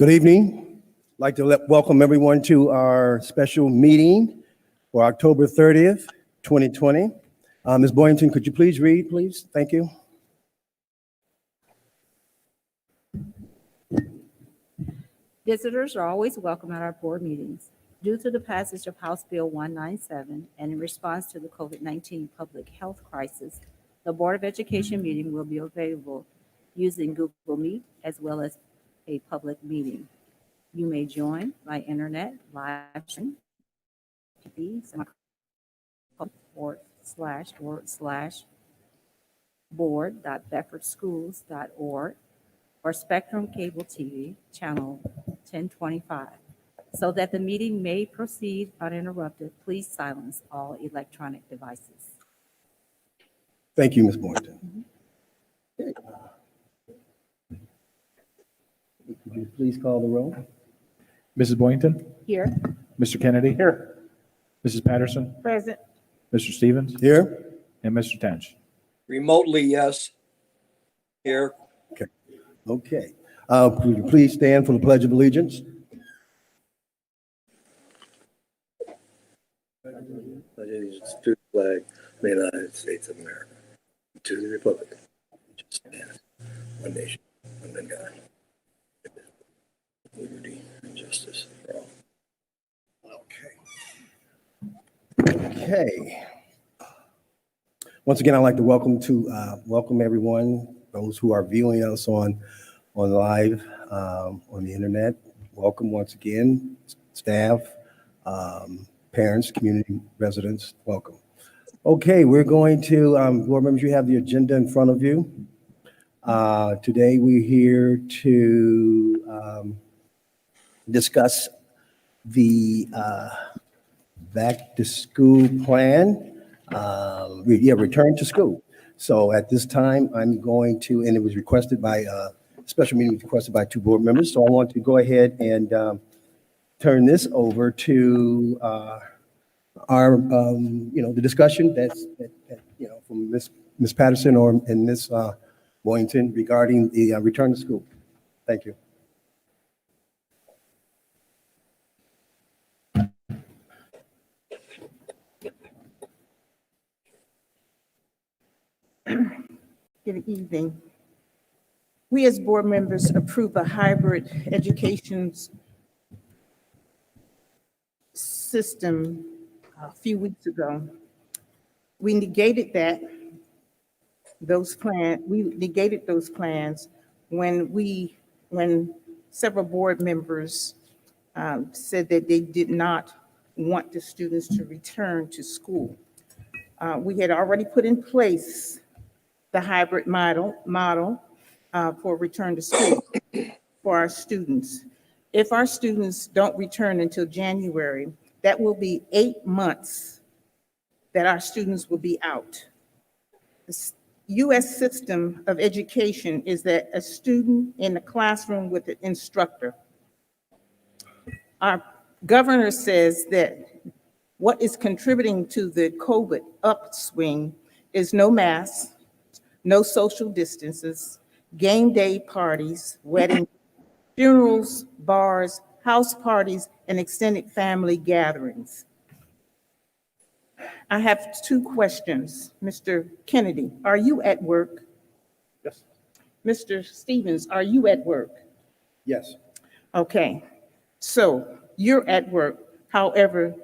Good evening. I'd like to welcome everyone to our special meeting for October 30th, 2020. Ms. Boynton, could you please read, please? Thank you. Visitors are always welcome at our board meetings. Due to the passage of House Bill 197 and in response to the COVID-19 public health crisis, the Board of Education meeting will be available using Google Meet as well as a public meeting. You may join by internet live stream /board.bedfordschools.org or Spectrum Cable TV channel 1025. So that the meeting may proceed uninterrupted, please silence all electronic devices. Thank you, Ms. Boynton. Okay. Could you please call the roll? Mrs. Boynton, Here. Mr. Kennedy, Here. Mrs. Patterson, Present. Mr. Stevens, Here. and Mr. Tench. Remotely, yes. Here. Okay. Would you please stand for the Pledge of Allegiance? Allegiance to the flag of the United States of America, to the republic, which stands one nation, under God, liberty and justice for all. Okay. Once again, I'd like to welcome everyone, those who are viewing us on live on the internet. Welcome once again, staff, parents, community residents, welcome. Okay, we're going to, board members, you have the agenda in front of you. Today we're here to discuss the back to school plan, return to school. So at this time, I'm going to, and it was requested by, special meeting was requested by two board members. So I want to go ahead and turn this over to our, the discussion that's, from Ms. Patterson and Ms. Boynton regarding the return to school. Thank you. Good evening. We as board members approve a hybrid education system a few weeks ago. We negated those plans when several board members said that they did not want the students to return to school. We had already put in place the hybrid model for return to school for our students. If our students don't return until January, that will be 8 months that our students will be out. The U.S. system of education is that a student in the classroom with an instructor. Our governor says that what is contributing to the COVID upswing is no masks, no social distances, game day parties, weddings, funerals, bars, house parties, and extended family gatherings. I have two questions. Mr. Kennedy, are you at work? Yes. Mr. Stevens, are you at work? Yes. Okay, so you're at work. However,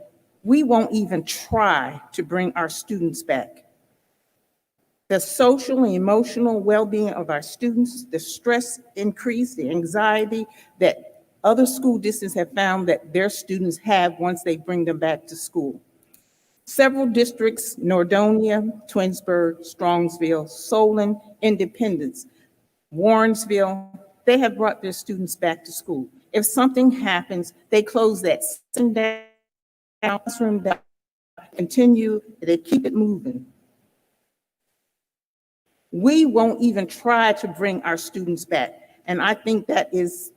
we won't even try to bring our students back. The social and emotional well-being of our students, the stress increase, the anxiety that other school districts have found that their students have once they bring them back to school. Several districts, Nordonia, Twinsburg, Strongsville, Solon, Independence, Warrensville, they have brought their students back to school. If something happens, they close that classroom down, continue, they keep it moving. We won't even try to bring our students back. And I think that is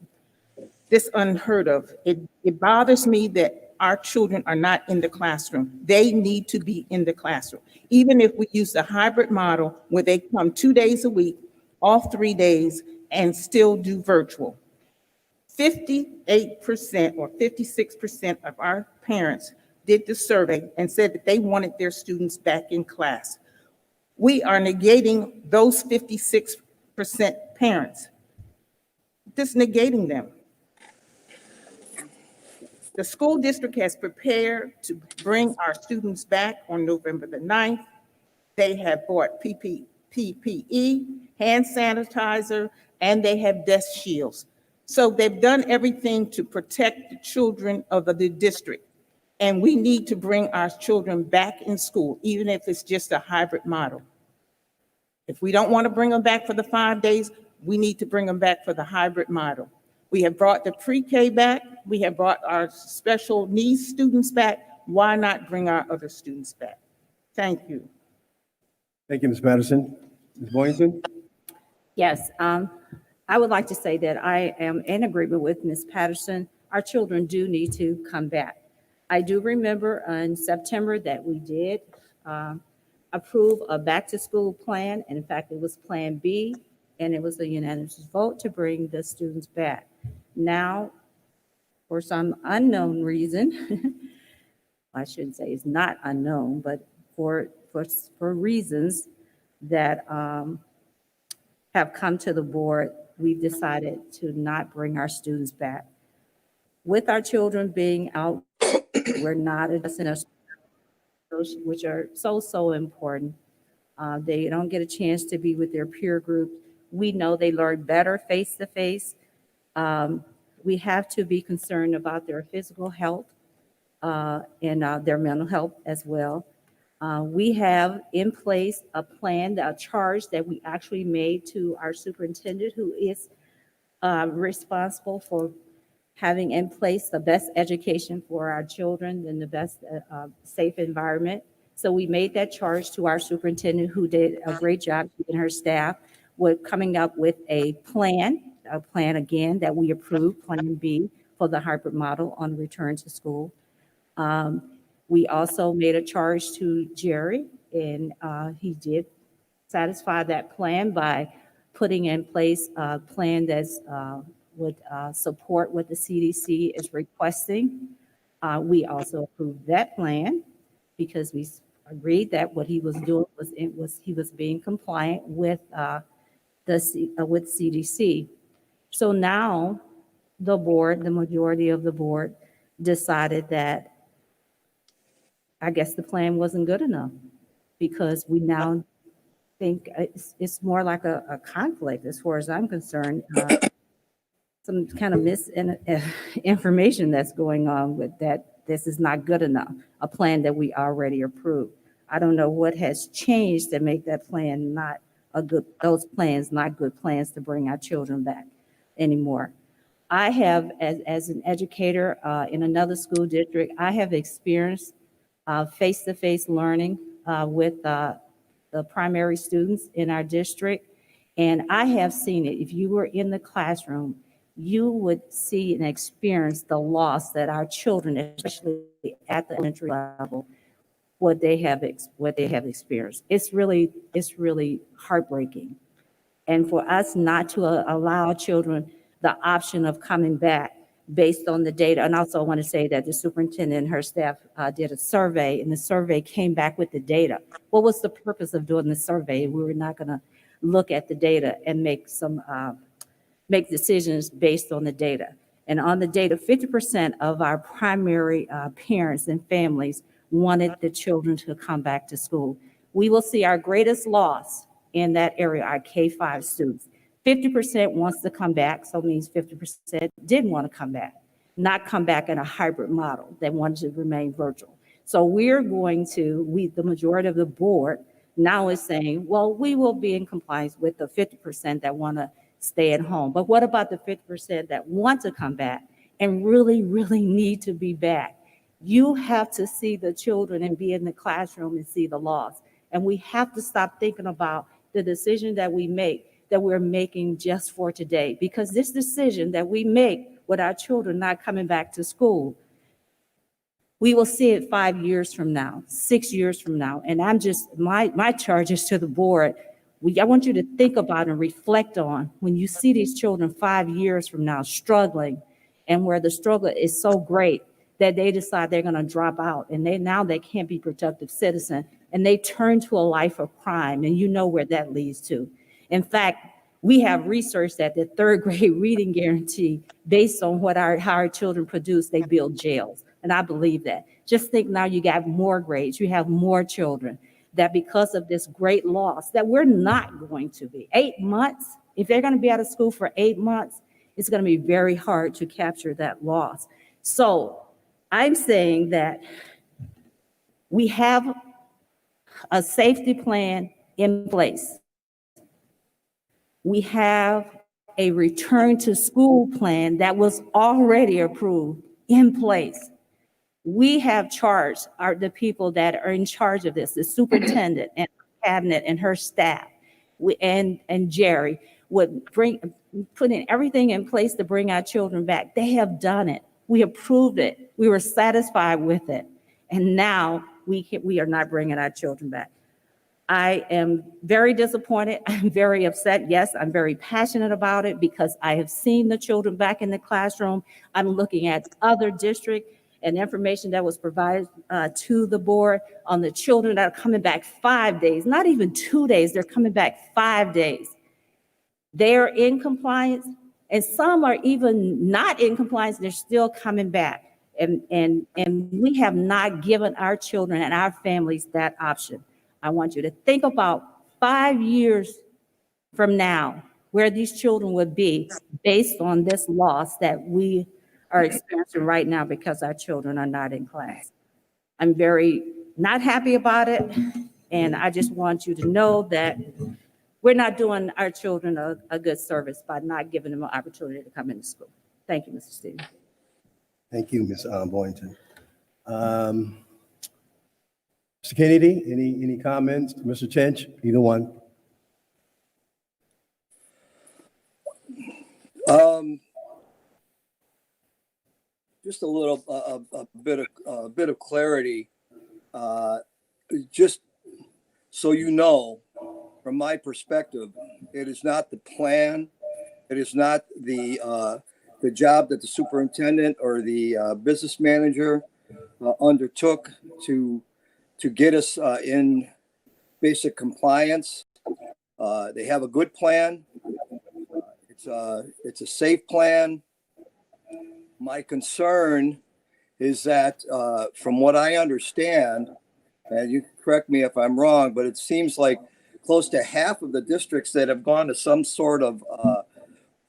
this unheard of. It bothers me that our children are not in the classroom. They need to be in the classroom. Even if we use the hybrid model where they come 2 days a week, off 3 days, and still do virtual. 58% or 56% of our parents did the survey and said that they wanted their students back in class. We are negating those 56% parents, just negating them. The school district has prepared to bring our students back on November the 9th. They have bought PPE, hand sanitizer, and they have desk shields. So they've done everything to protect the children of the district. And we need to bring our children back in school, even if it's just a hybrid model. If we don't want to bring them back for the 5 days, we need to bring them back for the hybrid model. We have brought the pre-K back. We have brought our special needs students back. Why not bring our other students back? Thank you. Thank you, Ms. Patterson. Ms. Boynton? Yes, I would like to say that I am in agreement with Ms. Patterson. Our children do need to come back. I do remember in September that we did approve a back-to-school plan, and in fact, it was Plan B, and it was a unanimous vote to bring the students back. Now, for some unknown reason, I shouldn't say it's not unknown, but for reasons that have come to the board, we've decided to not bring our students back. With our children being out, we're not addressing us, which are so important. They don't get a chance to be with their peer group. We know they learn better face-to-face. We have to be concerned about their physical health and their mental health as well. We have in place a plan, a charge that we actually made to our superintendent, who is responsible for having in place the best education for our children and the best safe environment. So we made that charge to our superintendent, who did a great job, and her staff, with coming up with a plan again that we approved, Plan B, for the hybrid model on return to school. We also made a charge to Jerry, and he did satisfy that plan by putting in place a plan that's would support what the CDC is requesting. We also approved that plan because we agreed that what he was doing he was being compliant with with CDC. So now the board, the majority of the board, decided that I guess the plan wasn't good enough, because we now think it's more like a conflict as far as I'm concerned. Some kind of misinformation that's going on with that. This is not good enough, a plan that we already approved. I don't know what has changed to make that plan not those plans not good plans to bring our children back anymore. I have, as an educator in another school district, I have experienced face-to-face learning with the primary students in our district. And I have seen it. If you were in the classroom, you would see and experience the loss that our children, especially at the elementary level, what they have experienced. It's really heartbreaking. And for us not to allow children the option of coming back based on the data. And also I want to say that the superintendent and her staff did a survey, and the survey came back with the data. What was the purpose of doing the survey? We were not going to look at the data and make decisions based on the data. And on the data, 50% of our primary parents and families wanted the children to come back to school. We will see our greatest loss in that area, our K-5 students. 50% wants to come back, so it means 50% didn't want to come back, not come back in a hybrid model. They wanted to remain virtual. So the majority of the board now is saying, well, we will be in compliance with the 50% that want to stay at home. But what about the 50% that want to come back and really, really need to be back? You have to see the children and be in the classroom and see the loss. And we have to stop thinking about the decision that we make, that we're making just for today. Because this decision that we make with our children not coming back to school, we will see it 5 years from now, 6 years from now. And I'm just, my charge is to the board. I want you to think about and reflect on when you see these children 5 years from now struggling, and where the struggle is so great that they decide they're going to drop out, and they can't be productive citizen, and they turn to a life of crime, and you know where that leads to. In fact, we have research that the third grade reading guarantee, based on how our children produce, they build jails. And I believe that. Just think now you got more grades, you have more children, that because of this great loss that we're not going to be. 8 months, if they're going to be out of school for 8 months, it's going to be very hard to capture that loss. So I'm saying that we have a safety plan in place. We have a return to school plan that was already approved in place. We have charged the people that are in charge of this, the superintendent and cabinet and her staff, and Jerry would putting everything in place to bring our children back. They have done it. We approved it. We were satisfied with it. And now we are not bringing our children back. I am very disappointed. I'm very upset. Yes, I'm very passionate about it because I have seen the children back in the classroom. I'm looking at other districts and information that was provided to the board on the children that are coming back 5 days, not even 2 days. They're coming back 5 days. They're in compliance, and some are even not in compliance. They're still coming back. And we have not given our children and our families that option. I want you to think about 5 years from now, where these children would be based on this loss that we are experiencing right now because our children are not in class. I'm very not happy about it. And I just want you to know that we're not doing our children a good service by not giving them an opportunity to come into school. Thank you, Mr. Stevens. Thank you, Ms. Boynton. Mr. Kennedy, any comments? Mr. Chench, either one? Just a little, a bit of clarity. Just so you know, from my perspective, it is not the plan. It is not the job that the superintendent or the business manager undertook to get us in basic compliance. They have a good plan. It's a safe plan. My concern is that from what I understand, and you correct me if I'm wrong, but it seems like close to half of the districts that have gone to some sort of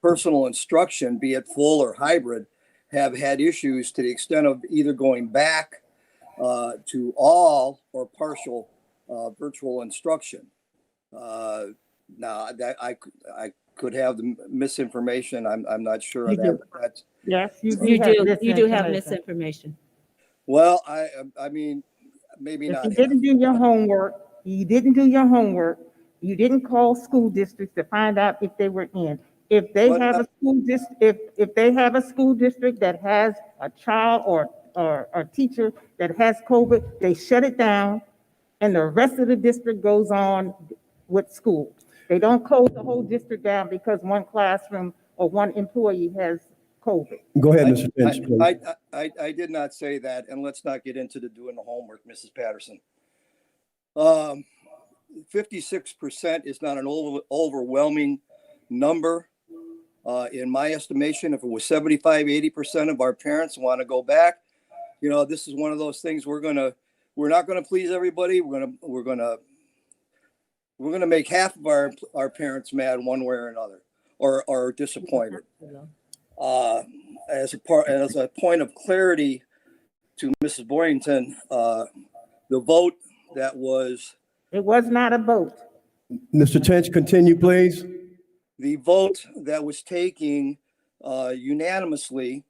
personal instruction, be it full or hybrid, have had issues to the extent of either going back to all or partial virtual instruction. Now, that I could have the misinformation. I'm not sure of that. But that's, Yes, You do have misinformation. well, I mean, maybe If not. you didn't do your homework, you didn't call school districts to find out if they were in. If they But, have a school if they have a school district that has a child or a teacher that has COVID, they shut it down, and the rest of the district goes on with school. They don't close the whole district down because one classroom or one employee has COVID. Go ahead, Mr. Chench, please. I did not say that, and let's not get into the doing the homework, Mrs. Patterson. 56% is not an overwhelming number. In my estimation, if it was 75, 80% of our parents want to go back, this is one of those things we're not going to please everybody. We're going to make half of our parents mad one way or another, or disappointed. As a point of clarity to Mrs. Boynton, the vote that was. It was not a vote. Mr. Chench, continue, please. The vote that was taken unanimously,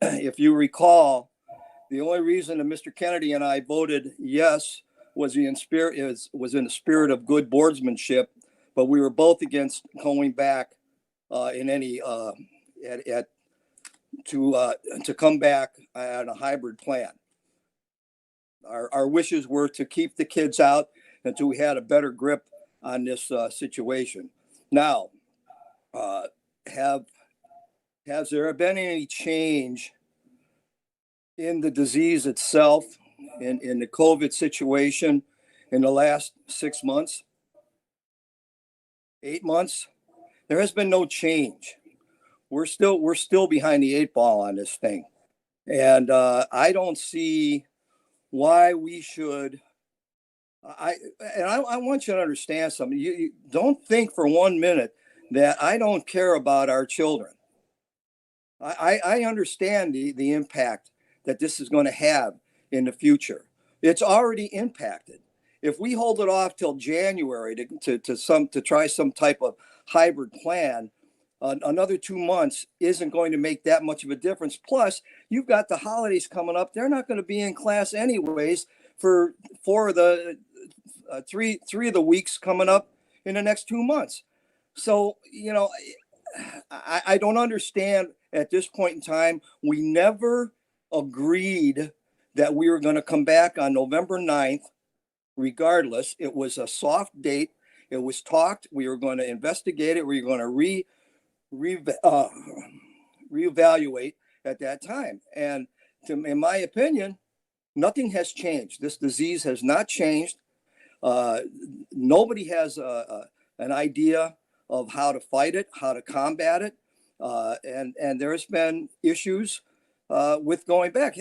if you recall, the only reason that Mr. Kennedy and I voted yes was in the spirit of good boardsmanship, but we were both against going back in any to come back on a hybrid plan. Our wishes were to keep the kids out until we had a better grip on this situation. Now, has there been any change in the disease itself, in the COVID situation in the last 6 months, 8 months? There has been no change. We're still behind the 8 ball on this thing. And I don't see why we should. I want you to understand something. You don't think for 1 minute that I don't care about our children. I understand the impact that this is going to have in the future. It's already impacted. If we hold it off till January to try some type of hybrid plan, another 2 months isn't going to make that much of a difference. Plus, you've got the holidays coming up. They're not going to be in class anyways for three of the weeks coming up in the next 2 months. So, I don't understand at this point in time. We never agreed that we were going to come back on November 9th, regardless. It was a soft date. It was talked. We were going to investigate it. We were going to reevaluate at that time. And in my opinion, nothing has changed. This disease has not changed. Nobody has an idea of how to fight it, how to combat it. And there's been issues with going back.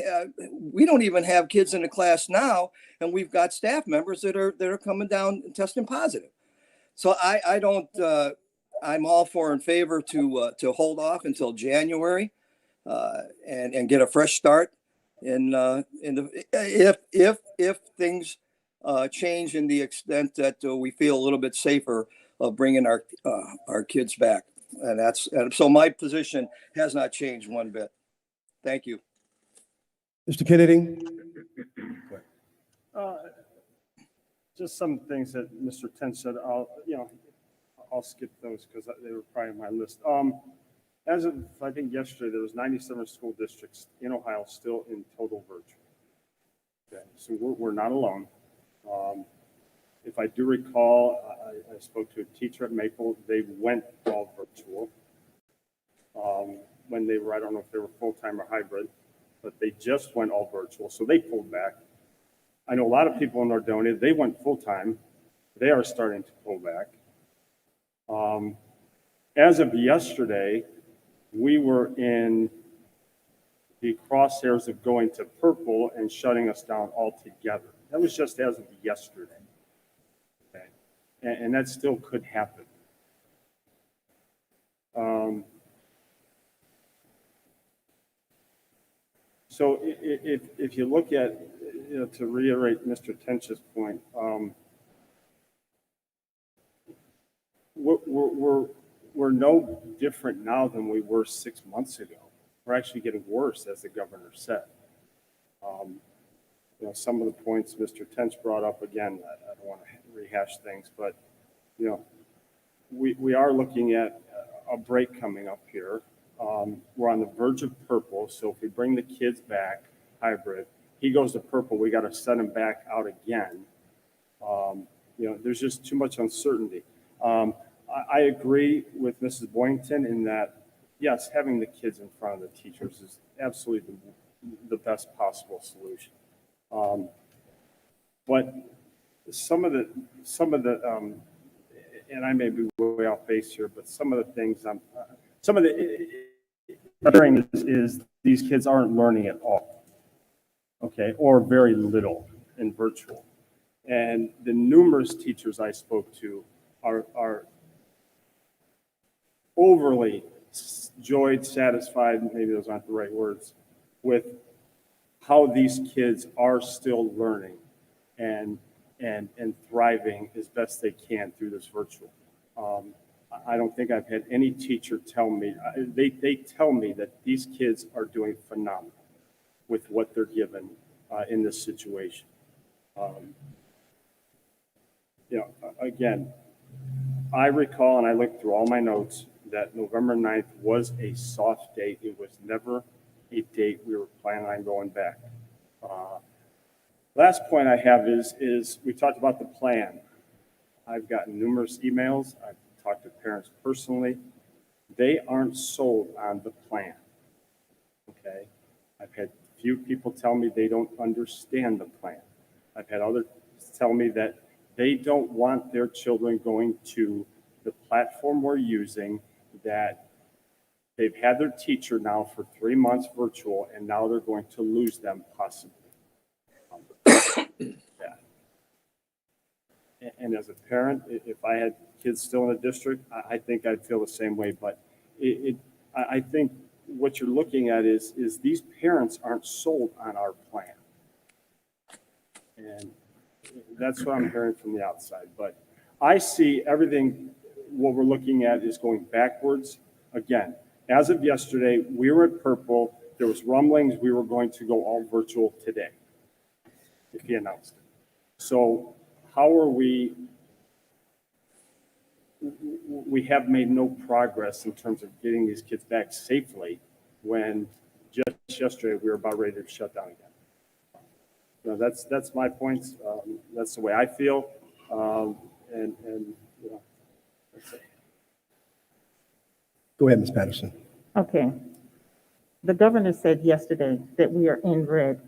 We don't even have kids in the class now, and we've got staff members that are coming down and testing positive. So I don't. I'm all for and favor to hold off until January and get a fresh start if things change in the extent that we feel a little bit safer of bringing our kids back. And so my position has not changed one bit. Thank you. Mr. Kennedy? Just some things that Mr. Tench said. I'll skip those because they were probably on my list. As of, I think yesterday, there was 97 school districts in Ohio still in total virtual. Okay, so we're not alone. If I do recall, I spoke to a teacher at Maple. They went all virtual when they were, I don't know if they were full-time or hybrid, but they just went all virtual. So they pulled back. I know a lot of people in Nordonia, they went full-time. They are starting to pull back. As of yesterday, we were in the crosshairs of going to purple and shutting us down altogether. That was just as of yesterday. Okay. And that still could happen. So if you look at, to reiterate Mr. Tench's point, we're no different now than we were 6 months ago. We're actually getting worse, as the governor said. Some of the points Mr. Tench brought up, again, I don't want to rehash things, but we are looking at a break coming up here. We're on the verge of purple, so if we bring the kids back hybrid, he goes to purple, we got to set him back out again. There's just too much uncertainty. I agree with Mrs. Boynton in that, yes, having the kids in front of the teachers is absolutely the best possible solution. But some of the, and I may be way off base here, but some of the things is these kids aren't learning at all, okay, or very little in virtual. And the numerous teachers I spoke to are overly joyed, satisfied, maybe those aren't the right words, with how these kids are still learning and thriving as best they can through this virtual. I don't think I've had any teacher tell me, they tell me that these kids are doing phenomenal with what they're given in this situation. Again, I recall, and I looked through all my notes, that November 9th was a soft date. It was never a date we were planning on going back. Last point I have is we talked about the plan. I've gotten numerous emails. I've talked to parents personally. They aren't sold on the plan. Okay? I've had few people tell me they don't understand the plan. I've had others tell me that they don't want their children going to the platform we're using, that they've had their teacher now for 3 months virtual, and now they're going to lose them possibly. Yeah. And as a parent, if I had kids still in the district, I think I'd feel the same way. But I think what you're looking at is these parents aren't sold on our plan. And that's what I'm hearing from the outside. But I see everything, what we're looking at is going backwards. Again, as of yesterday, we were at purple. There was rumblings we were going to go all virtual today, if he announced it. So how are we have made no progress in terms of getting these kids back safely when just yesterday we were about ready to shut down again. You know, that's my points. That's the way I feel. And you know, that's it. Go ahead, Ms. Patterson. Okay. The governor said yesterday that we are in red.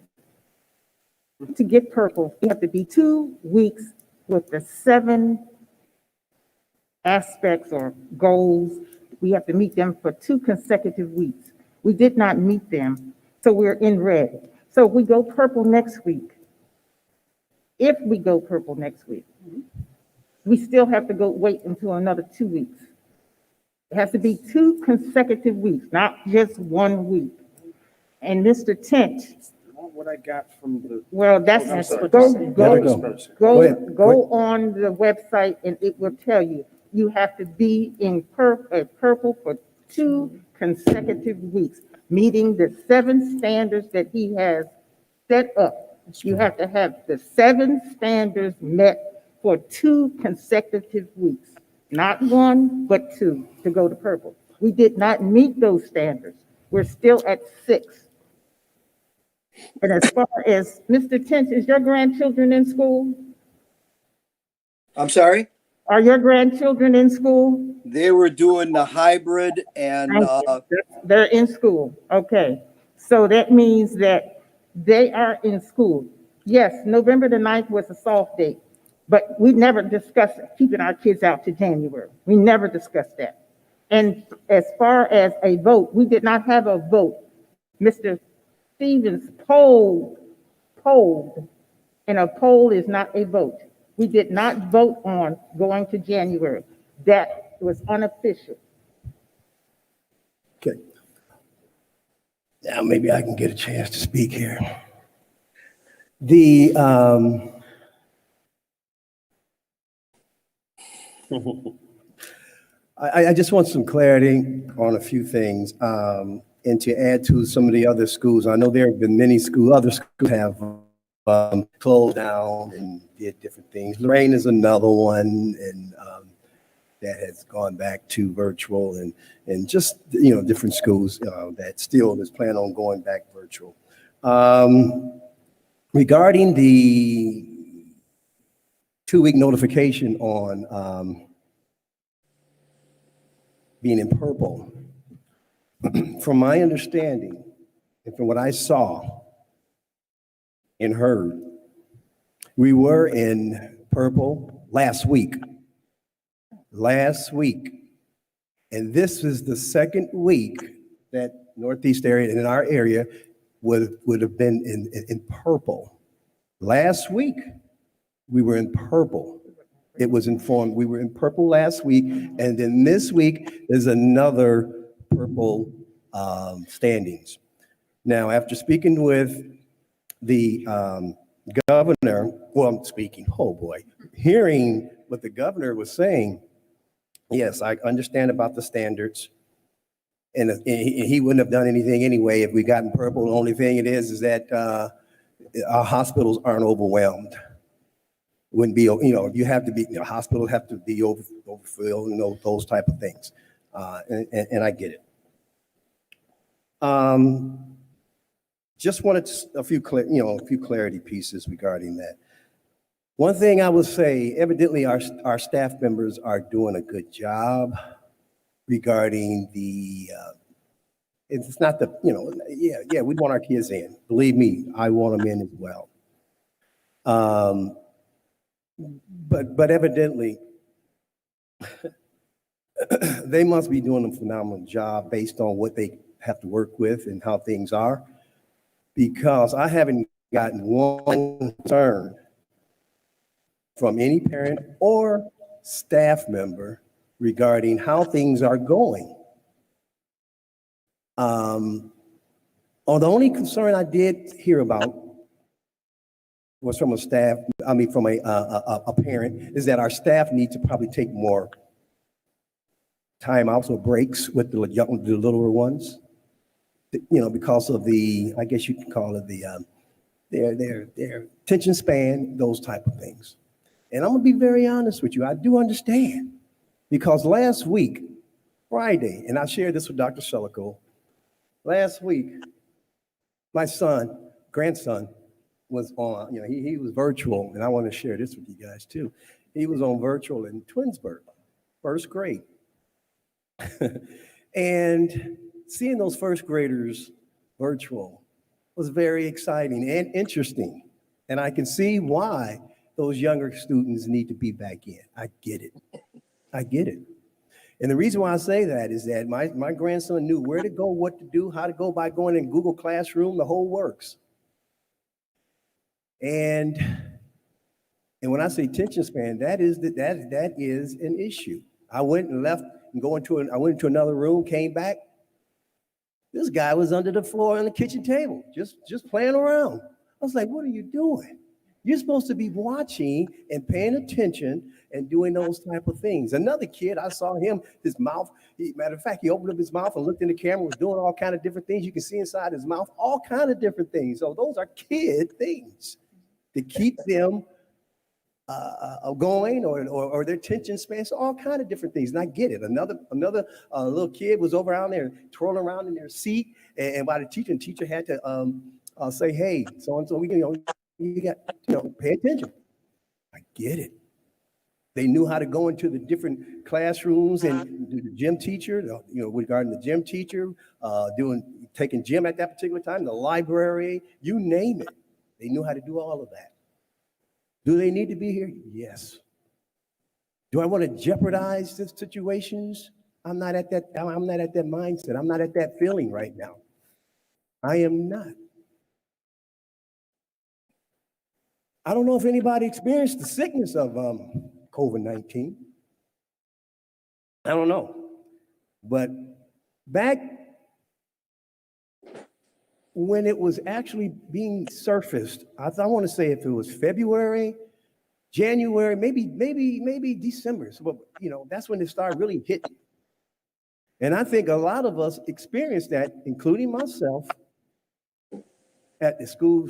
To get purple, we have to be 2 weeks with the 7 aspects or goals. We have to meet them for 2 consecutive weeks. We did not meet them, so we're in red. So if we go purple next week, we still have to wait until another 2 weeks. It has to be 2 consecutive weeks, not just 1 week. And Mr. Tent, Not what I got from the. well, that's, I'm sorry. go ahead. on the website and it will tell you. You have to be in purple for 2 consecutive weeks, meeting the 7 standards that he has set up. You have to have the 7 standards met for 2 consecutive weeks, not 1, but 2 to go to purple. We did not meet those standards. We're still at 6. And as far as Mr. Tench, is your grandchildren in school? I'm sorry? Are your grandchildren in school? They were doing the hybrid and, They're in school, okay. So that means that they are in school. Yes, November the 9th was a soft date, but we never discussed keeping our kids out to January. We never discussed that. And as far as a vote, we did not have a vote. Mr. Stevens polled, and a poll is not a vote. We did not vote on going to January. That was unofficial. Okay. Now maybe I can get a chance to speak here. I just want some clarity on a few things, and to add to some of the other schools. I know there have been many other schools have closed down and did different things. Lorraine is another one, and that has gone back to virtual, and just, you know, different schools that still is planning on going back virtual. Regarding the 2-week notification on being in purple, from my understanding and from what I saw and heard, we were in purple last week. And this is the 2nd week that Northeast area and in our area would have been in purple. Last week, we were in purple. It was informed we were in purple last week, and then this week is another purple standings. Now, after speaking with the governor, hearing what the governor was saying, yes, I understand about the standards, and he wouldn't have done anything anyway if we got in purple. The only thing it is that our hospitals aren't overwhelmed. Wouldn't be, you know, you have to be, you know, hospitals have to be overfilled, you know, those type of things, and I get it. Just wanted a few clarity pieces regarding that. One thing I will say, evidently our staff members are doing a good job regarding it's not the, yeah, we want our kids in. Believe me, I want them in as well. But evidently, they must be doing a phenomenal job based on what they have to work with and how things are, because I haven't gotten one concern from any parent or staff member regarding how things are going. The only concern I did hear about was from from a parent, is that our staff need to probably take more time out or breaks with the littler ones, because of I guess you can call it their attention span, those type of things. And I'm gonna be very honest with you, I do understand, because last week, Friday, and I shared this with Dr. Selico, last week, my grandson was on, he was virtual, and I want to share this with you guys too. He was on virtual in Twinsburg, first grade. And seeing those first graders virtual was very exciting and interesting. And I can see why those younger students need to be back in. I get it. And the reason why I say that is that my grandson knew where to go, what to do, how to go by going in Google Classroom, the whole works. And when I say attention span, that is an issue. I went and left and I went into another room, came back. This guy was under the floor on the kitchen table, just playing around. I was like, what are you doing? You're supposed to be watching and paying attention and doing those type of things. Another kid, I saw him, his mouth, matter of fact, he opened up his mouth and looked in the camera, was doing all kind of different things. You can see inside his mouth, all kind of different things. So those are kid things to keep them going or their attention span. So all kind of different things. And I get it. Another little kid was over out there twirling around in their seat. And by the teacher had to say, hey, so-and-so, you got, pay attention. I get it. They knew how to go into the different classrooms and do the gym teacher, regarding the gym teacher, taking gym at that particular time, the library, you name it. They knew how to do all of that. Do they need to be here? Yes. Do I want to jeopardize the situations? I'm not at that mindset. I'm not at that feeling right now. I am not. I don't know if anybody experienced the sickness of COVID-19. I don't know. But back when it was actually being surfaced, I want to say if it was February, January, maybe December. So, that's when it started really hitting. And I think a lot of us experienced that, including myself, at the school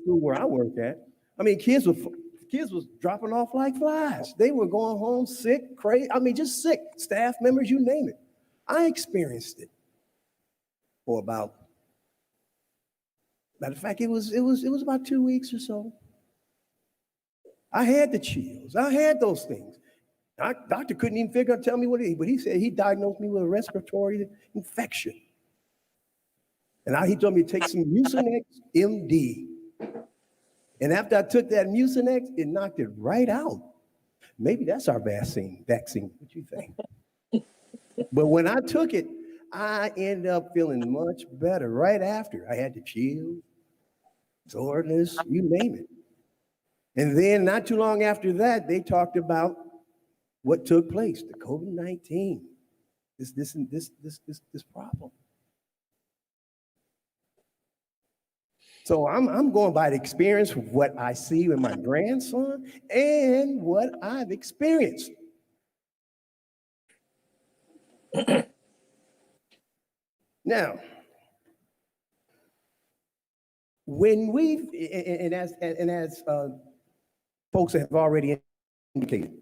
where I work at. I mean, kids was dropping off like flies. They were going home sick, crazy. I mean, just sick. Staff members, you name it. I experienced it for about. Matter of fact, it was about 2 weeks or so. I had the chills. I had those things. Doctor couldn't even tell me but he said he diagnosed me with a respiratory infection. And he told me to take some Mucinex MD. And after I took that Mucinex, it knocked it right out. Maybe that's our vaccine. What you think? But when I took it, I ended up feeling much better right after. I had the chills, soreness, you name it. And then not too long after that, they talked about what took place, the COVID-19, this problem. So I'm going by the experience of what I see with my grandson and what I've experienced. Now, when as folks have already indicated,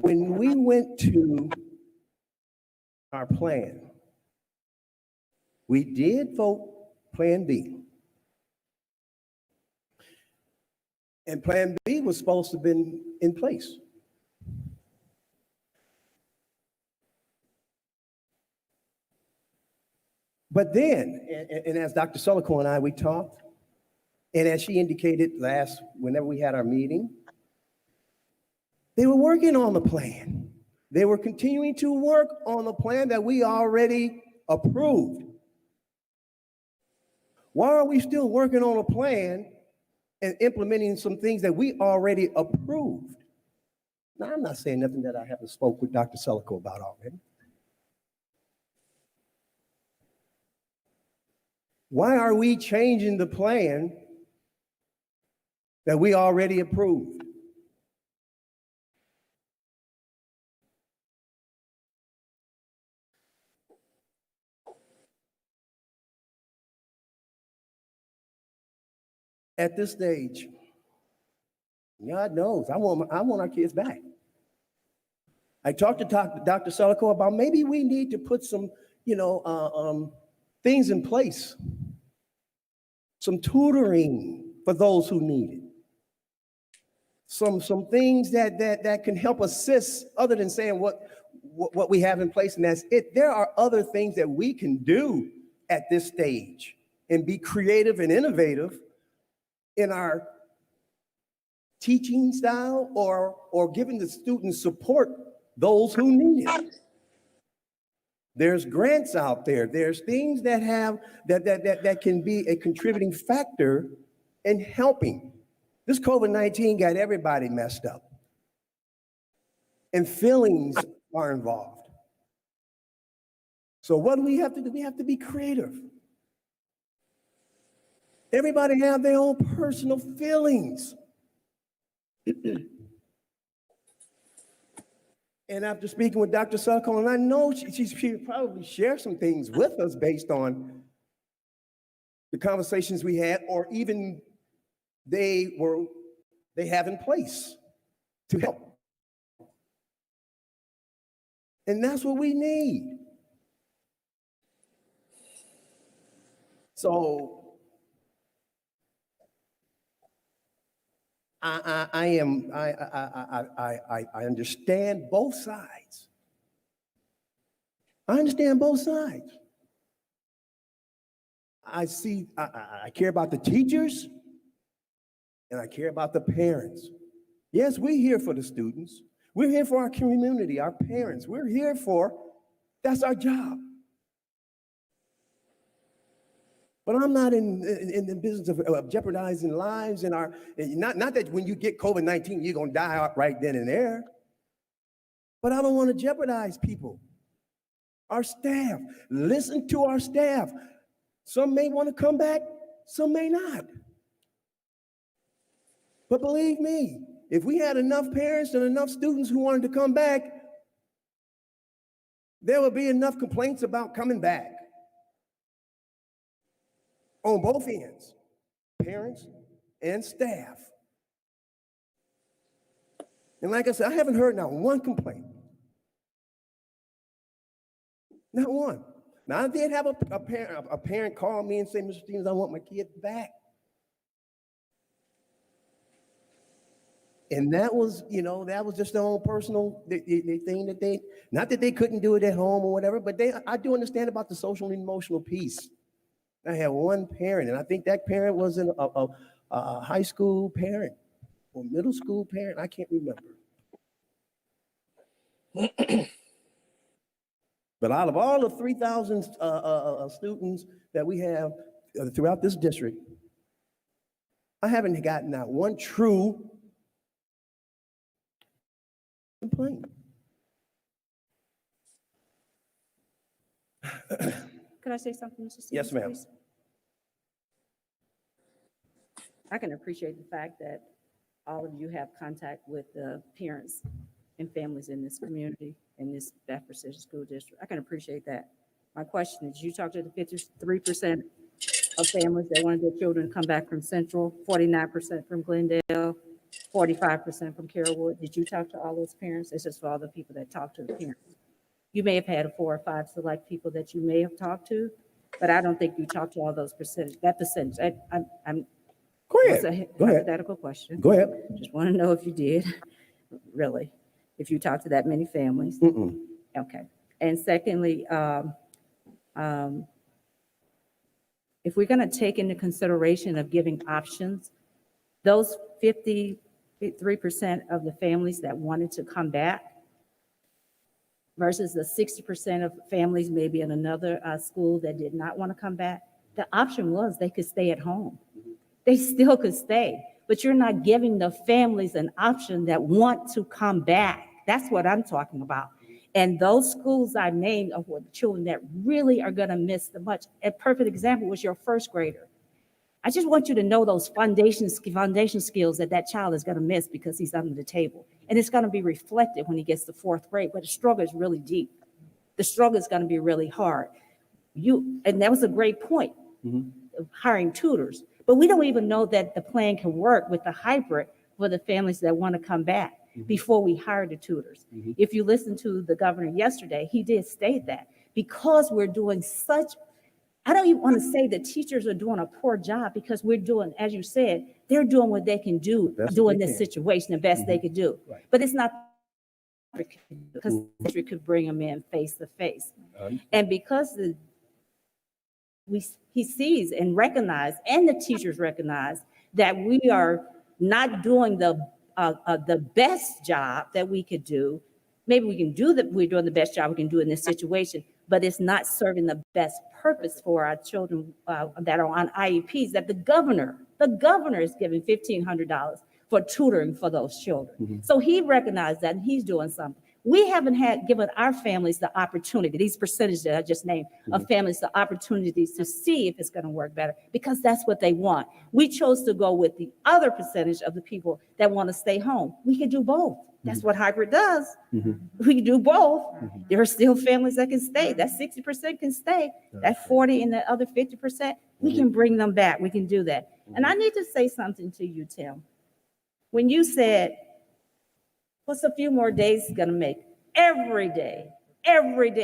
when we went to our plan, we did vote Plan B. And Plan B was supposed to have been in place. But then, and as Dr. Selico and I, we talked, and as she indicated whenever we had our meeting, they were working on the plan. They were continuing to work on the plan that we already approved. Why are we still working on a plan and implementing some things that we already approved? Now, I'm not saying nothing that I haven't spoke with Dr. Selico about already. Why are we changing the plan that we already approved? At this stage, God knows, I want our kids back. I talked to Dr. Selico about maybe we need to put some, things in place, some tutoring for those who need it, some things that can help assist other than saying what we have in place and that's it. There are other things that we can do at this stage and be creative and innovative in our teaching style or giving the students support those who need it. There's grants out there. There's things that have that can be a contributing factor in helping. This COVID-19 got everybody messed up. And feelings are involved. So what do we have to do? We have to be creative. Everybody have their own personal feelings. And after speaking with Dr. Selico, and I know she probably share some things with us based on the conversations we had, or even they have in place to help. And that's what we need. So I understand both sides. I understand both sides. I care about the teachers and I care about the parents. Yes, we're here for the students. We're here for our community, our parents. We're here that's our job. But I'm not in the business of jeopardizing lives and not that when you get COVID-19, you're going to die out right then and there. But I don't want to jeopardize people. Our staff, listen to our staff. Some may want to come back, some may not. But believe me, if we had enough parents and enough students who wanted to come back, there would be enough complaints about coming back. On both ends, parents and staff. And like I said, I haven't heard not one complaint. Not one. Now, I did have a parent call me and say, Mr. Stevens, I want my kid back. And that was just their own personal thing that not that they couldn't do it at home or whatever, but I do understand about the social and emotional piece. I had one parent, and I think that parent was a high school parent or middle school parent. I can't remember. But out of all the 3,000 students that we have throughout this district, I haven't gotten out one true complaint. Could I say something, Mr. Stevens? Yes, ma'am. Please? I can appreciate the fact that all of you have contact with the parents and families in this community, in this Bedford City School District. I can appreciate that. My question is, you talked to the 53% of families that wanted their children to come back from Central, 49% from Glendale, 45% from Carrollwood. Did you talk to all those parents? It's just for all the people that talked to the parents. You may have had a 4 or 5 select people that you may have talked to, but I don't think you talked to all those percentage. That percentage, I'm Of Go It's a ahead. Go ahead. hypothetical question. Go ahead. Just want to know if you did, really, if you talked to that many families. Mm-mm. Okay. And secondly, if we're going to take into consideration of giving options, those 53% of the families that wanted to come back versus the 60% of families maybe in another school that did not want to come back, the option was they could stay at home. They still could stay, but you're not giving the families an option that want to come back. That's what I'm talking about. And those schools I named are for the children that really are going to miss the much. A perfect example was your first grader. I just want you to know those foundation skills that that child is going to miss because he's under the table. And it's going to be reflected when he gets to fourth grade, but the struggle is really deep. The struggle is going to be really hard. And that was a great point, of hiring tutors. But we don't even know that the plan can work with the hybrid for the families that want to come back before we hire the tutors. If you listen to the governor yesterday, he did state that because we're doing such, I don't even want to say that teachers are doing a poor job because we're doing, as you said, they're doing what they can do, doing this situation the best they could do. Right. But it's not because we could bring them in face to face. And because he sees and recognizes, and the teachers recognize that we are not doing the best job that we could do. Maybe we can do that. We're doing the best job we can do in this situation, but it's not serving the best purpose for our children that are on IEPs. That the governor is giving $1,500 for tutoring for those children. So he recognized that, and he's doing something. We haven't given our families the opportunity, these percentages that I just named, of families the opportunities to see if it's going to work better, because that's what they want. We chose to go with the other percentage of the people that want to stay home. We can do both. That's what hybrid does. We can do both. There are still families that can stay. That 60% can stay. That 40 and the other 50%, we can bring them back. We can do that. And I need to say something to you, Tim. When you said, what's a few more days going to make? Every day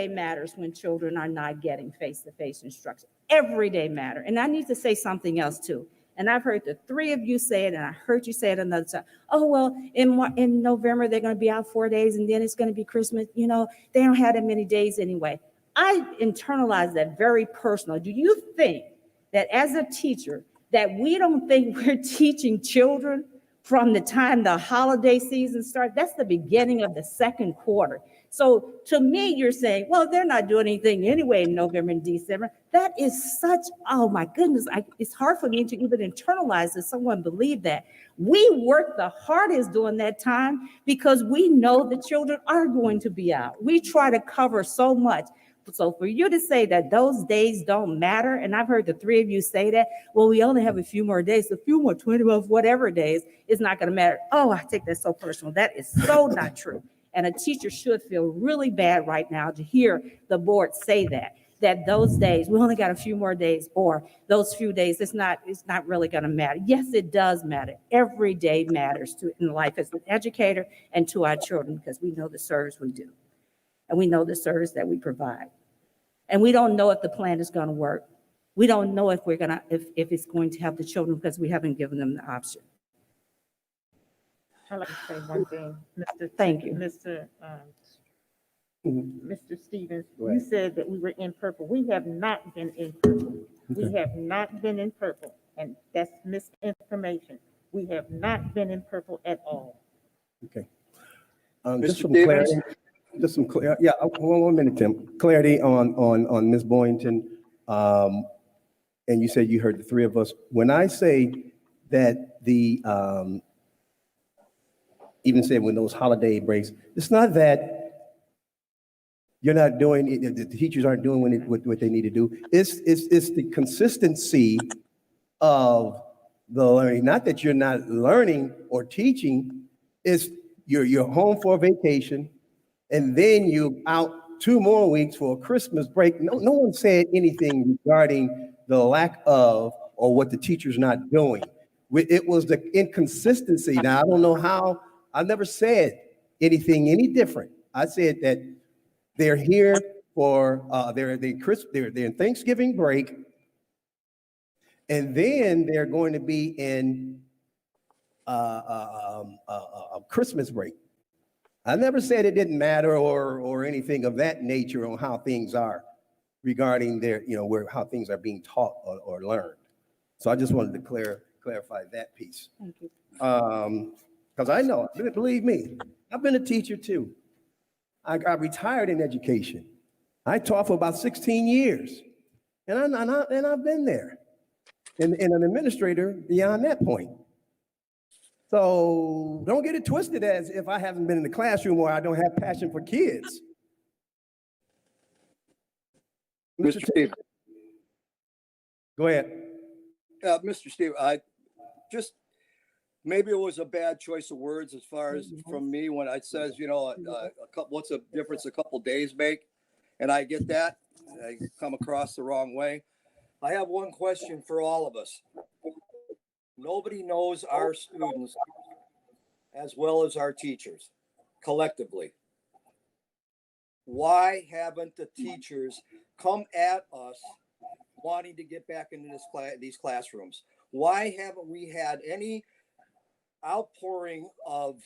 matters when children are not getting face-to-face instruction. Every day matters. And I need to say something else too. And I've heard the three of you say it, and I heard you say it another time. Oh, well, in November, they're going to be out 4 days, and then it's going to be Christmas. You know, they don't have that many days anyway. I internalize that very personal. Do you think that as a teacher, that we don't think we're teaching children from the time the holiday season starts? That's the beginning of the second quarter. So to me, you're saying, well, they're not doing anything anyway in November and December. That is such, oh my goodness, it's hard for me to even internalize that someone believed that. We work the hardest during that time because we know the children are going to be out. We try to cover so much. So for you to say that those days don't matter, and I've heard the three of you say that, well, we only have a few more days, a few more 20 of whatever days, it's not going to matter. Oh, I take that so personal. That is so not true. And a teacher should feel really bad right now to hear the board say that those days, we only got a few more days, or those few days, it's not really going to matter. Yes, it does matter. Every day matters in life as an educator and to our children, because we know the service we do. And we know the service that we provide. And we don't know if the plan is going to work. We don't know if it's going to help the children because we haven't given them the option. I'd like to say one thing, Mr. Thank you. Mr. Stevens, Go you ahead. said that we were in purple. We have not been in purple. We have not been in purple, and that's misinformation. We have not been in purple at all. Okay. Mr. Just some clarity. Yeah, one minute, Tim. Clarity on Ms. Boynton. And you said you heard the three of us. When I say that even said when those holiday breaks, it's not that you're not doing it, the teachers aren't doing what they need to do. It's the consistency of the learning. Not that you're not learning or teaching. It's you're home for a vacation, and then you're out 2 more weeks for a Christmas break. No one said anything regarding the lack of or what the teacher's not doing. It was the inconsistency. Now, I don't know how. I never said anything any different. I said that they're here for they're in Thanksgiving break, And then they're going to be in Christmas break. I never said it didn't matter or anything of that nature on how things are regarding their, how things are being taught or learned. So I just wanted to clarify that piece. Thank you. Because I know, believe me, I've been a teacher too. I retired in education. I taught for about 16 years, and I've been there, and an administrator beyond that point. So don't get it twisted as if I haven't been in the classroom or I don't have passion for kids. Mr. Steve, Go ahead. Mr. Steve, maybe it was a bad choice of words as far as from me when I says, what's the difference a couple days make? And I get that. I come across the wrong way. I have one question for all of us. Nobody knows our students as well as our teachers collectively. Why haven't the teachers come at us wanting to get back into these classrooms? Why haven't we had any outpouring of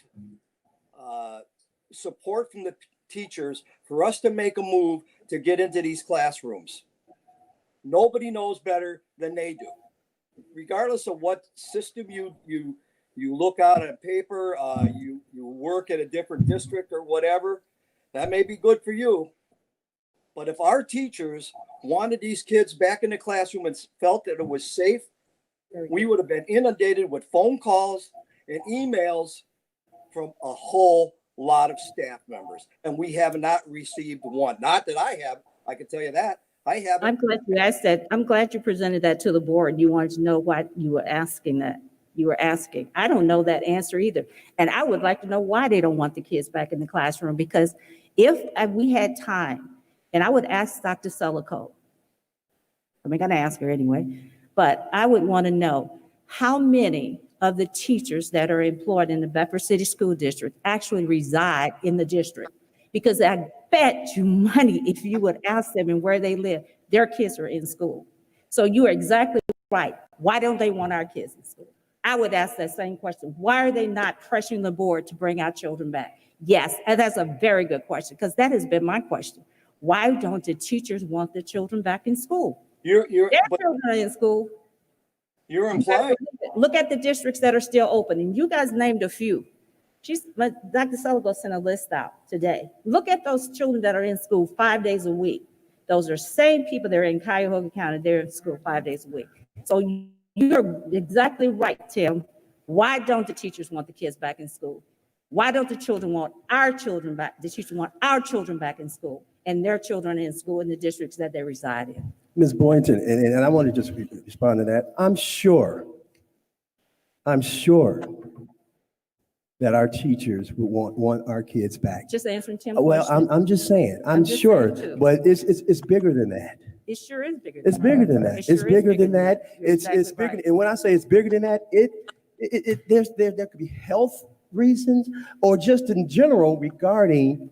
support from the teachers for us to make a move to get into these classrooms? Nobody knows better than they do. Regardless of what system you look out on paper, you work at a different district or whatever, that may be good for you. But if our teachers wanted these kids back in the classroom and felt that it was safe, we would have been inundated with phone calls and emails from a whole lot of staff members. And we have not received one. Not that I have, I can tell you that. I haven't. I'm glad you asked that. I'm glad you presented that to the board. You wanted to know why you were asking that. You were asking. I don't know that answer either. And I would like to know why they don't want the kids back in the classroom, because if we had time, and I would ask Dr. Selico, I'm going to ask her anyway, but I would want to know how many of the teachers that are employed in the Bedford City School District actually reside in the district. Because I bet you money, if you would ask them and where they live, their kids are in school. So you are exactly right. Why don't they want our kids in school? I would ask that same question. Why are they not pressuring the board to bring our children back? Yes, and that's a very good question, because that has been my question. Why don't the teachers want the children back in school? Their children are in school. You're implying. Look at the districts that are still open, and you guys named a few. Dr. Seligo sent a list out today. Look at those children that are in school 5 days a week. Those are same people that are in Cuyahoga County. They're in school 5 days a week. So you're exactly right, Tim. Why don't the teachers want the kids back in school? Why don't the children want our children back? The teachers want our children back in school, and their children in school in the districts that they reside in. Ms. Boynton, and I want to just respond to that. I'm sure that our teachers would want our kids back. Just answering Tim's Well, question. I'm just saying, I'm just sure, saying too. but it's bigger than that. It sure is bigger. It's bigger than that. It It's sure is bigger than that. You're It's exactly bigger. right. And when I say it's bigger than that, there could be health reasons or just in general regarding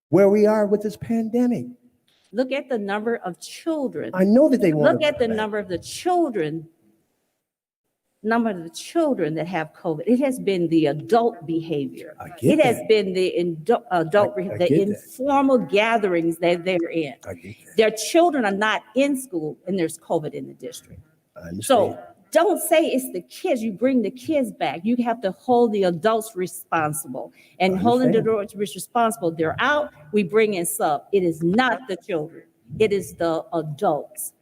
where we are with this pandemic. Look at the number of children. I know that they want. Look at the number of the children that have COVID. It has been the adult behavior. I get It has that. been the adult, I the get that. informal gatherings that they're in. I get that. Their children are not in school, and there's COVID in the district. I understand. So don't say it's the kids. You bring the kids back. You have to hold the adults responsible. And I holding the understand. adults responsible, they're out, we bring in sub. It is not the children. It is the adults.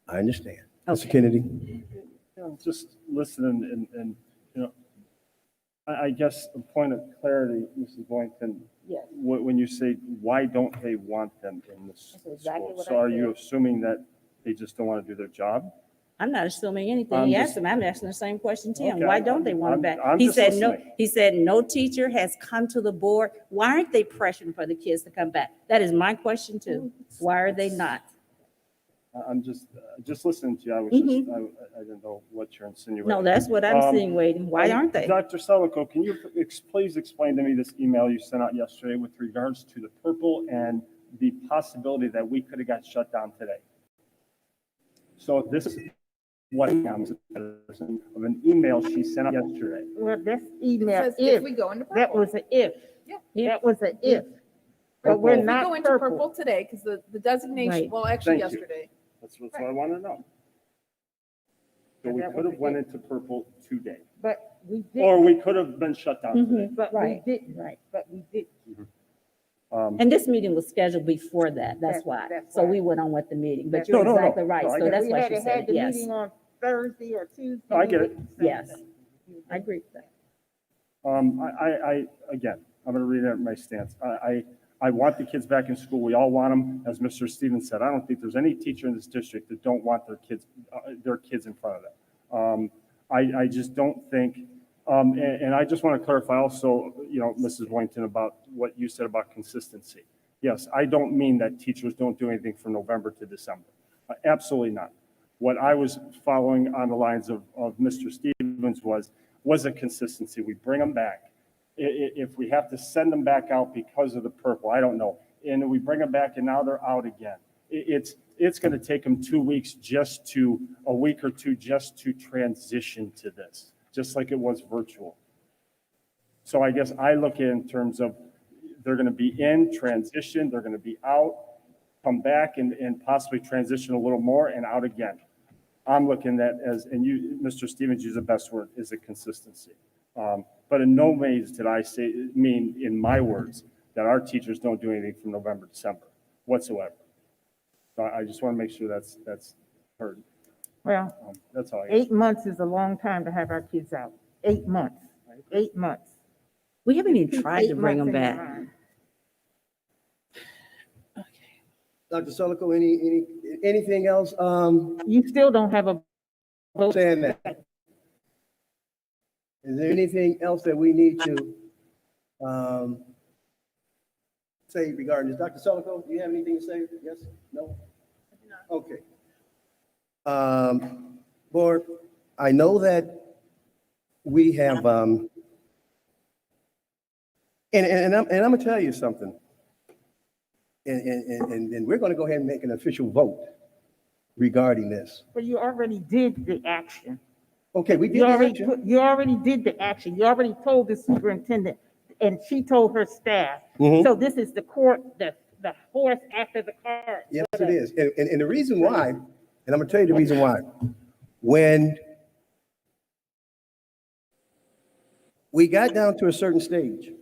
I understand. Okay. Mr. Kennedy? Just listening and I guess a point of clarity, Mrs. Boynton, Yes. when you say, why don't they want them in the That's exactly school? what So I are you said. assuming that they just don't want to do their job? I'm not assuming anything. I'm He just- asked him, I'm asking the same question to him. Okay, Why don't they want him I'm- back? I'm He just said no. listening. He said no teacher has come to the board. Why aren't they pressuring for the kids to come back? That is my question too. Why are they not? I'm just listening to you. I was Mhm. I didn't know what you're insinuating. No, that's what I'm seeing, Waiting. Why aren't they? Dr. Selico, can you please explain to me this email you sent out yesterday with regards to the purple and the possibility that we could have got shut down today? So this what Ms. Patterson, of an email she sent out yesterday. Well, that's email Says if. we go into That purple. was an if. Yeah. That was an if. But we're If we not go into purple. purple today, because the designation, Right. well, actually Thank you. yesterday. That's what I want to know. So we That could was have went it. into purple today, But we or didn't, we could have been shut down today. but we Right, didn't, right. but we didn't. And this meeting was scheduled before that, that's why. That's So why. we went on with the meeting, but That's you're No, no, no. exactly right, No, I so get it. that's We why had she had said the it, yes. meeting on Thursday or Tuesday. No, I get it. Yes. I agree with that. Again, I'm going to read out my stance. I want the kids back in school. We all want them. As Mr. Stevens said, I don't think there's any teacher in this district that don't want their kids in front of them. I just don't think, and I just want to clarify also, Mrs. Boynton, about what you said about consistency. Yes, I don't mean that teachers don't do anything from November to December. Absolutely not. What I was following on the lines of Mr. Stevens was a consistency. We bring them back. If we have to send them back out because of the purple, I don't know. And we bring them back and now they're out again. It's going to take them 2 weeks a week or two just to transition to this, just like it was virtual. So I guess I look at it in terms of they're going to be in transition, they're going to be out, come back and possibly transition a little more and out again. I'm looking at as, and you, Mr. Stevens, use the best word, is a consistency. But in no ways did I mean in my words that our teachers don't do anything from November, December whatsoever. So I just want to make sure that's heard. Well, That's all I got. 8 months is a long time to have our kids out. 8 months, 8 months. We haven't even tried to 8 bring them months in back. line. Dr. Selico, anything else? You still don't have a vote. Saying that. Is there anything else that we need to say regarding this? Dr. Selico, do you have anything to say? Yes? No? Okay. Board, I know that we have, and I'm gonna tell you something. And we're gonna go ahead and make an official vote regarding this. But you already did the action. Okay, we did You the already, action. you already did the action. You already told the superintendent, and she told her staff. Mhm. So this is the horse after the cart. Yes, it is. And the reason why, and I'm gonna tell you the reason why. When we got down to a certain stage,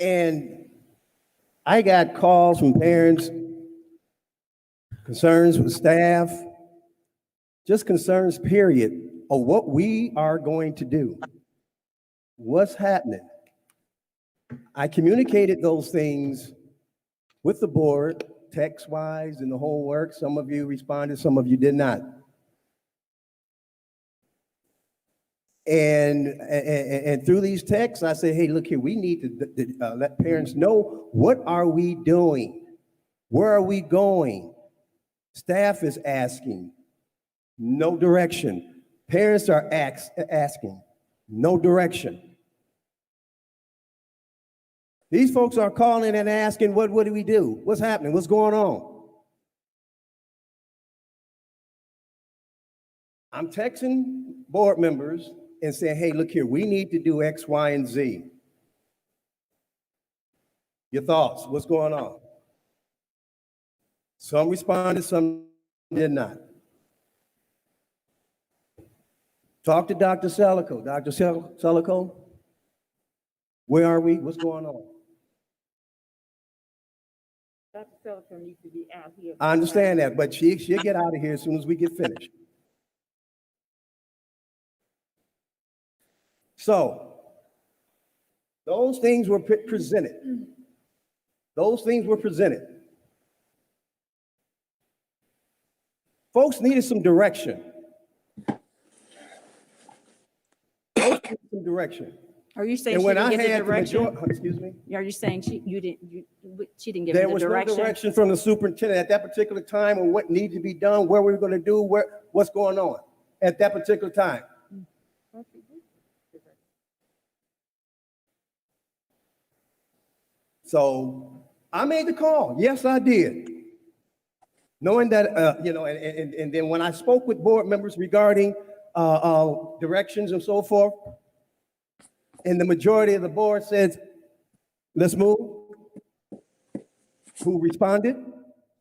and I got calls from parents, concerns with staff, just concerns, period, of what we are going to do. What's happening? I communicated those things with the board, text-wise and the whole work. Some of you responded, some of you did not. And through these texts, I said, hey, look here, we need to let parents know, what are we doing? Where are we going? Staff is asking, no direction. Parents are asking, no direction. These folks are calling and asking, what do we do? What's happening? What's going on? I'm texting board members and saying, hey, look here, we need to do X, Y, and Z. Your thoughts, what's going on? Some responded, some did not. Talk to Dr. Selico. Dr. Selico, where are we? What's going on? Dr. Selico needs to be out here. I understand that, but she'll get out of here as soon as we get finished. So, those things were presented. Those things were presented. Folks needed some direction. Folks needed some direction. Are you saying And she when didn't I get the had the direction? excuse me? Are you saying she didn't give There you the was no direction? direction from the superintendent at that particular time on what needed to be done, where we were going to do, what's going on at that particular time. So I made the call. Yes, I did. Knowing that, and then when I spoke with board members regarding directions and so forth, and the majority of the board says, let's move. Who responded?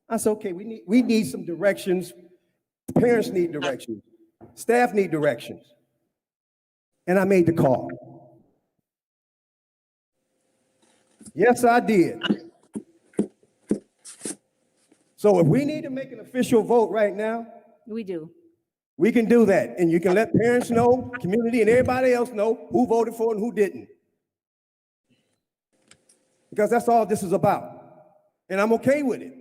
I said, okay, we need some directions. Parents need directions. Staff need directions. And I made the call. Yes, I did. So if we need to make an official vote right now, We do. we can do that. And you can let parents know, community, and everybody else know who voted for and who didn't. Because that's all this is about. And I'm okay with it.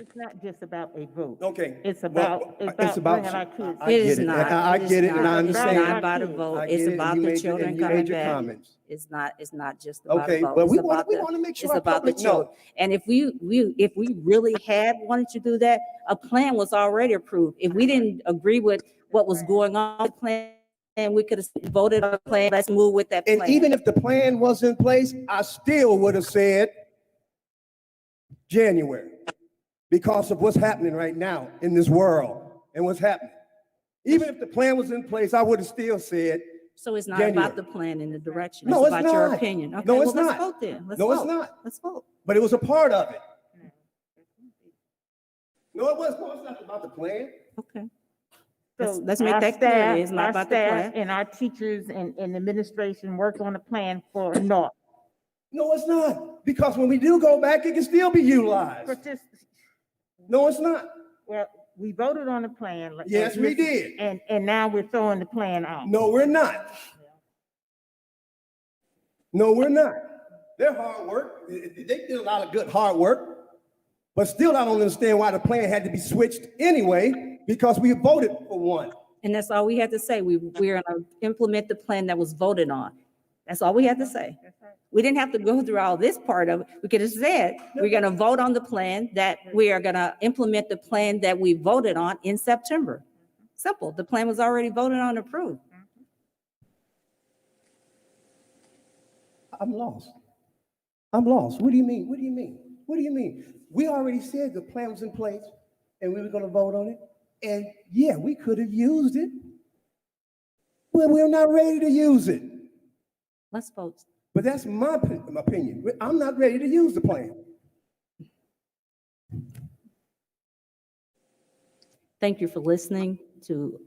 It's not just about a vote. Okay. It's Well, about bringing our kids. I It get is it. not. I It is get it, and not. I understand. It's not about a vote. I It's get it, and about you the made your- children and you coming made your back. comments. It's not just about Okay, a vote. but we It's want about the- to make sure it's our about the public know. children. And if we really had wanted to do that, a plan was already approved. If we didn't agree with what was going on with the plan, and we could have voted on the plan, let's move with that And plan. even if the plan was in place, I still would have said January because of what's happening right now in this world and what's happening. Even if the plan was in place, I would have still said, So it's not January. about the plan and the direction. No, It's it's about your not. opinion. Okay, No, it's well, not. let's vote then. Let's No, it's vote. not. Let's vote. but it was a part of it. No, it was. No, it's not about the plan. Okay. So Let's make our that clear. staff- It's not our about the staff plan. And our teachers and administration work on a plan for naught. No, it's not. Because when we do go back, it can still be utilized. But this, No, it's not. well, we voted on the plan. Yes, we did. And now we're throwing the plan out. No, we're not. No, we're not. They're hard work. They did a lot of good hard work, but still I don't understand why the plan had to be switched anyway, because we voted for one. And that's all we had to say. We're going to implement the plan that was voted on. That's all we had to say. We didn't have to go through all this part of it. We could have said, we're going to vote on the plan, that we are going to implement the plan that we voted on in September. Simple. The plan was already voted on and approved. I'm lost. I'm lost. What do you mean? What do you mean? What do you mean? We already said the plan was in place and we were going to vote on it. And yeah, we could have used it, but we're not ready to use it. Let's vote. But that's my opinion. I'm not ready to use the plan. Thank you for listening to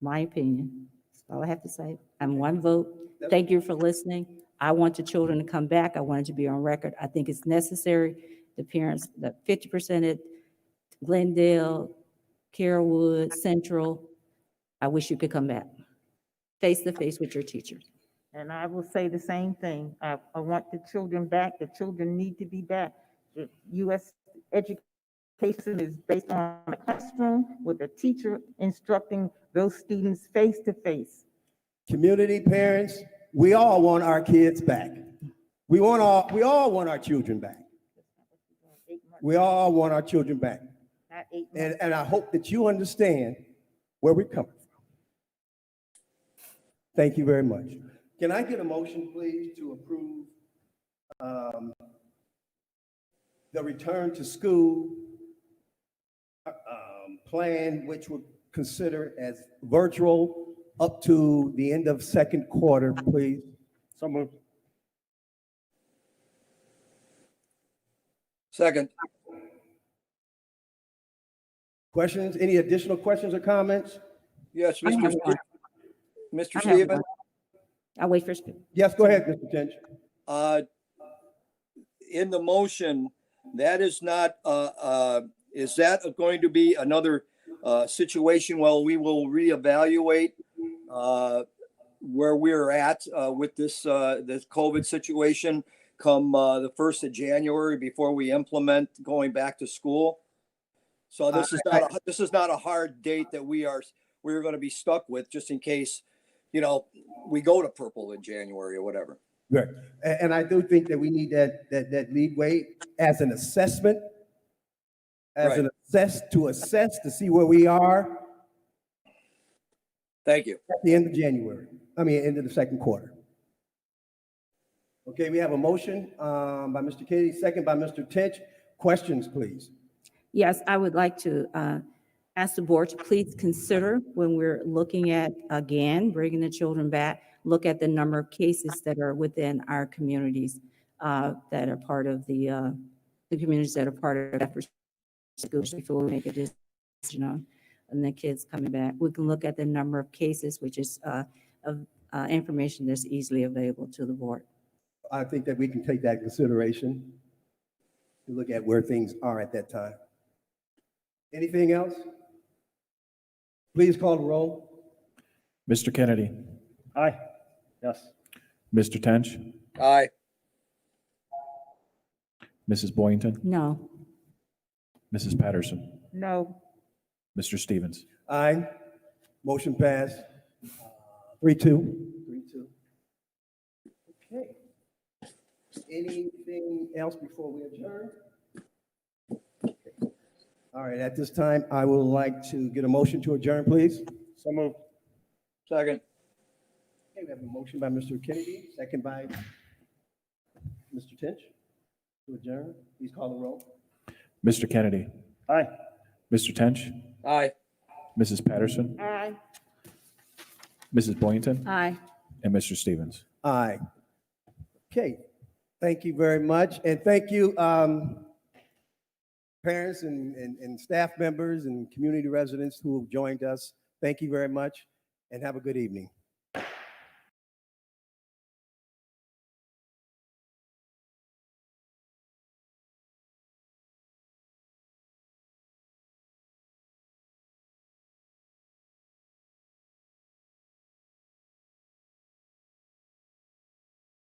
my opinion. That's all I have to say. I'm one vote. Thank you for listening. I want the children to come back. I want it to be on record. I think it's necessary. The parents, the 50% at Glendale, Carrollwood, Central, I wish you could come back face to face with your teachers. And I will say the same thing. I want the children back. The children need to be back. The U.S. education is based on a classroom with a teacher instructing those students face to face. Community, parents, we all want our kids back. We all want our children back. We all want our children back. Not 8 months. And I hope that you understand where we're coming from. Thank you very much. Can I get a motion, please, to approve the return to school plan, which we'll consider as virtual up to the end of second quarter, please? So moved. Second. Questions? Any additional questions or comments? Yes, I have one. Mr. I have Stevens. one. I'll wait for speaker. Yes, go ahead, Mr. Tench. In the motion, that is not, is that going to be another situation where we will reevaluate where we're at with this COVID situation come the 1st of January before we implement going back to school? So this is not a hard date that we're going to be stuck with, just in case, we go to purple in January or whatever. Right. And I do think that we need that leadway as an assessment, to assess to see where we are Thank you. at the end of January. End of the second quarter. Okay, we have a motion by Mr. Kennedy, second by Mr. Tench. Questions, please. Yes, I would like to ask the board to please consider when we're looking at, again, bringing the children back, look at the number of cases that are within our communities that are part of the communities that are part of efforts schools before we make a decision on the kids coming back. We can look at the number of cases, which is of information that's easily available to the board. I think that we can take that in consideration to look at where things are at that time. Anything else? Please call the roll. Mr. Kennedy, Aye. Yes. Mr. Tench, Aye. Mrs. Boynton, No. Mrs. Patterson, No. Mr. Stevens. Aye. Motion passed. 3-2. 3-2. Okay. Anything else before we adjourn? Okay. All right, at this time, I would like to get a motion to adjourn, please. So moved. Second. Okay, we have a motion by Mr. Kennedy, second by Mr. Tench to adjourn. Please call the roll. Mr. Kennedy, Aye. Mr. Tench, Aye. Mrs. Patterson, Aye. Mrs. Boynton, Aye. and Mr. Stevens. Aye. Okay, thank you very much, and thank you, parents and staff members and community residents who have joined us. Thank you very much, and have a good evening.